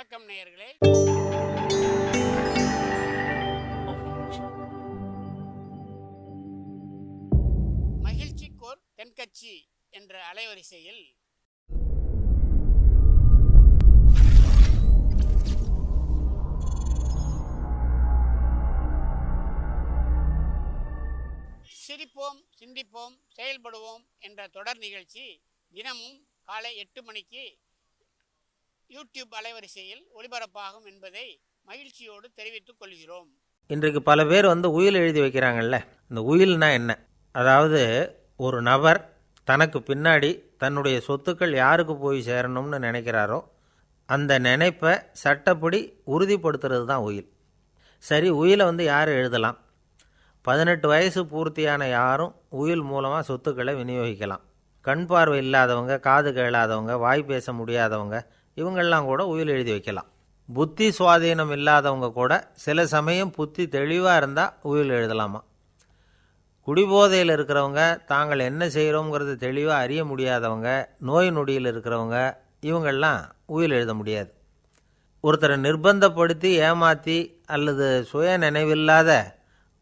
வணக்கம் நேயர்களே. மகிழ்ச்சிக்கோர் தென்கட்சி என்ற அலைவரிசையில் சிரிப்போம், சிந்திப்போம், செயல்படுவோம் என்ற தொடர் நிகழ்ச்சி தினமும் காலை 8 மணிக்கு யூடியூப் அலைவரிசையில் ஒளிபரப்பாகும் என்பதை மகிழ்ச்சியோடு தெரிவித்துக் கொள்கிறோம். இன்றைக்கு பல பேர் உயில் எழுதி வைக்கிறாங்கல்ல. இந்த உயில்னா என்ன? அதாவது ஒரு நபர் தனக்கு பின்னாடி தன்னுடைய சொத்துக்கள் யாருக்கு போய் சேரணும்னு நினைக்கிறாரோ அந்த நினைப்பை சட்டப்படி உறுதிப்படுத்துறது தான் உயில். சரி, உயிலை யார் எழுதலாம்? 18 வயசு பூர்த்தியான யாரும் உயில் மூலமாக சொத்துக்களை விநியோகிக்கலாம். கண் பார்வை இல்லாதவங்க, காது கேளாதவங்க, வாய் பேச முடியாதவங்க, இவங்கெல்லாம் கூட உயில் எழுதி வைக்கலாம். புத்தி சுவாதீனம் இல்லாதவங்க கூட சில சமயம் புத்தி தெளிவாக இருந்தால் உயில் எழுதலாமா. குடிபோதையில் இருக்கிறவங்க, தாங்கள் என்ன செய்கிறோங்கிறது தெளிவாக அறிய முடியாதவங்க, நோய் நொடியில் இருக்கிறவங்க, இவங்கெல்லாம் உயில் எழுத முடியாது. ஒருத்தரை நிர்பந்தப்படுத்தி ஏமாற்றி அல்லது சுய நினைவில்லாத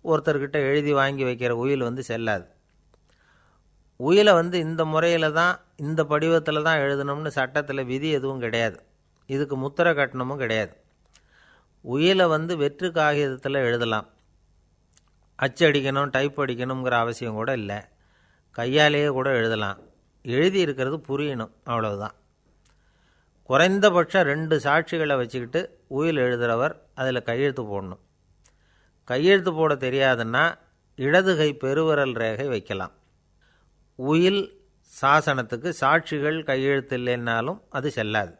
ஒருத்தர்கிட்ட எழுதி வாங்கி வைக்கிற உயில் செல்லாது. உயிலை இந்த முறையில் தான், இந்த படிவத்தில் தான் எழுதணும்னு சட்டத்தில் விதி எதுவும் கிடையாது. இதுக்கு முத்திரை கட்டணமும் கிடையாது. உயிலை வெற்று காகிதத்தில் எழுதலாம். அச்சடிக்கணும், டைப் அடிக்கணுங்கிற அவசியம் கூட இல்லை. கையாலேயே கூட எழுதலாம். எழுதி இருக்கிறது புரியணும், அவ்வளவுதான். குறைந்தபட்சம் 2 சாட்சிகளை வச்சுக்கிட்டு உயில் எழுதுகிறவர் அதில் கையெழுத்து போடணும். கையெழுத்து போட தெரியாதுன்னா இடது கை பெருவிரல் ரேகை வைக்கலாம். உயில் சாசனத்துக்கு சாட்சிகள் கையெழுத்து இல்லைன்னாலும் அது செல்லாது.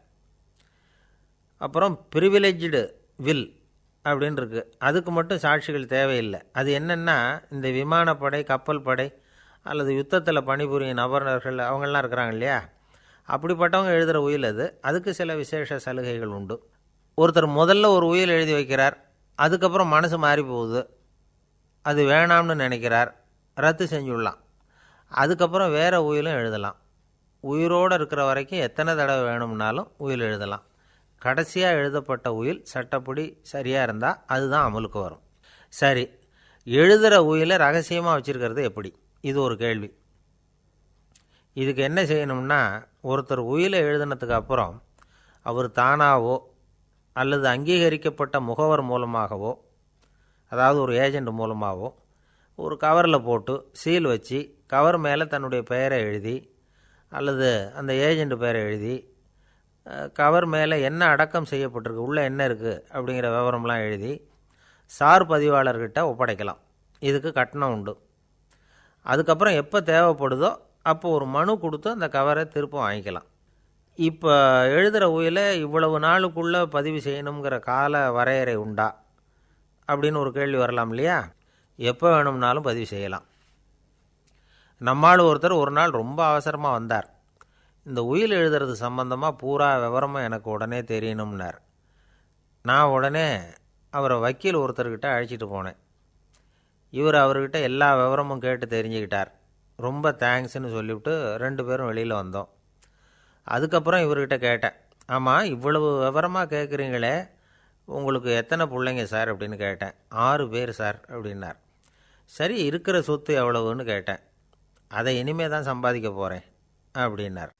அப்புறம் ப்ரிவிலேஜ்டு வில் அப்படின்னு இருக்குது. அதுக்கு மட்டும் சாட்சிகள் தேவையில்லை. அது என்னென்னா, இந்த விமானப்படை, கப்பல் படை அல்லது யுத்தத்தில் பணிபுரியும் நபர்கள் அவங்கெல்லாம் இருக்கிறாங்க இல்லையா, அப்படிப்பட்டவங்க எழுதுகிற உயில் அது. அதுக்கு சில விசேஷ சலுகைகள் உண்டு. ஒருத்தர் முதல்ல ஒரு உயில் எழுதி வைக்கிறார், அதுக்கப்புறம் மனசு மாறி போகுது, அது வேணாம்னு நினைக்கிறார், ரத்து செஞ்சுடலாம். அதுக்கப்புறம் வேறு உயிலும் எழுதலாம். உயிரோடு இருக்கிற வரைக்கும் எத்தனை தடவை வேணும்னாலும் உயில் எழுதலாம். கடைசியாக எழுதப்பட்ட உயில் சட்டப்படி சரியாக இருந்தால் அதுதான் அமலுக்கு வரும். சரி, எழுதுகிற உயிலை ரகசியமாக வச்சுருக்கிறது எப்படி? இது ஒரு கேள்வி. இதுக்கு என்ன செய்யணும்னா, ஒருத்தர் உயிலை எழுதினதுக்கு அப்புறம் அவர் தானாவோ அல்லது அங்கீகரிக்கப்பட்ட முகவர் மூலமாகவோ, அதாவது ஒரு ஏஜெண்ட் மூலமாகவோ, ஒரு கவரில் போட்டு சீல் வச்சு கவர் மேலே தன்னுடைய பெயரை எழுதி அல்லது அந்த ஏஜெண்ட் பெயரை எழுதி கவர் மேலே என்ன அடக்கம் செய்யப்பட்டிருக்கு, உள்ளே என்ன இருக்குது அப்படிங்கிற விவரம்லாம் எழுதி சார் பதிவாளர்கிட்ட ஒப்படைக்கலாம். இதுக்கு கட்டணம் உண்டு. அதுக்கப்புறம் எப்போ தேவைப்படுதோ அப்போ ஒரு மனு கொடுத்து அந்த கவரை திரும்ப வாங்கிக்கலாம். இப்போ எழுதுகிற உயிலை இவ்வளவு நாளுக்குள்ளே பதிவு செய்யணுங்கிற கால வரையறை உண்டா அப்படின்னு ஒரு கேள்வி வரலாம் இல்லையா? எப்போ வேணும்னாலும் பதிவு செய்யலாம். நம்மால் ஒருத்தர் ஒரு நாள் ரொம்ப அவசரமாக வந்தார். இந்த உயில் எழுதுறது சம்பந்தமாக பூரா விவரமாக எனக்கு உடனே தெரியணும்னார். நான் உடனே அவரை வக்கீல் ஒருத்தர்கிட்ட அழைச்சிட்டு போனேன். அவர்கிட்ட எல்லா விவரமும் கேட்டு தெரிஞ்சுக்கிட்டார். ரொம்ப தேங்க்ஸ்ன்னு சொல்லிவிட்டு 2 பேரும் வெளியில் வந்தோம். அதுக்கப்புறம் இவர்கிட்ட கேட்டேன், ஆமாம் இவ்வளவு விவரமாக கேட்குறீங்களே, உங்களுக்கு எத்தனை பிள்ளைங்க சார் அப்படின்னு கேட்டேன். 6 பேர் சார் அப்படின்னார். சரி, இருக்கிற சொத்து எவ்வளவுன்னு கேட்டேன். அதை இனிமே தான் சம்பாதிக்க போகிறேன் அப்படின்னார்.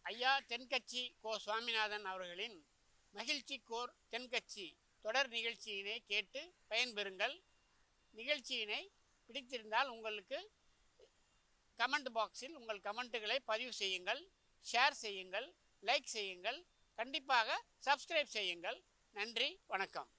ஐயா தென்கட்சி கோ சுவாமிநாதன் அவர்களின் மகிழ்ச்சிக்கோர் தென்கட்சி தொடர் நிகழ்ச்சியினை கேட்டு பயன்பெறுங்கள். நிகழ்ச்சியினை பிடித்திருந்தால் உங்களுக்கு கமெண்ட் பாக்ஸில் உங்கள் கமெண்ட்டுகளை பதிவு செய்யுங்கள், ஷேர் செய்யுங்கள், லைக் செய்யுங்கள், கண்டிப்பாக சப்ஸ்கிரைப் செய்யுங்கள். நன்றி, வணக்கம்.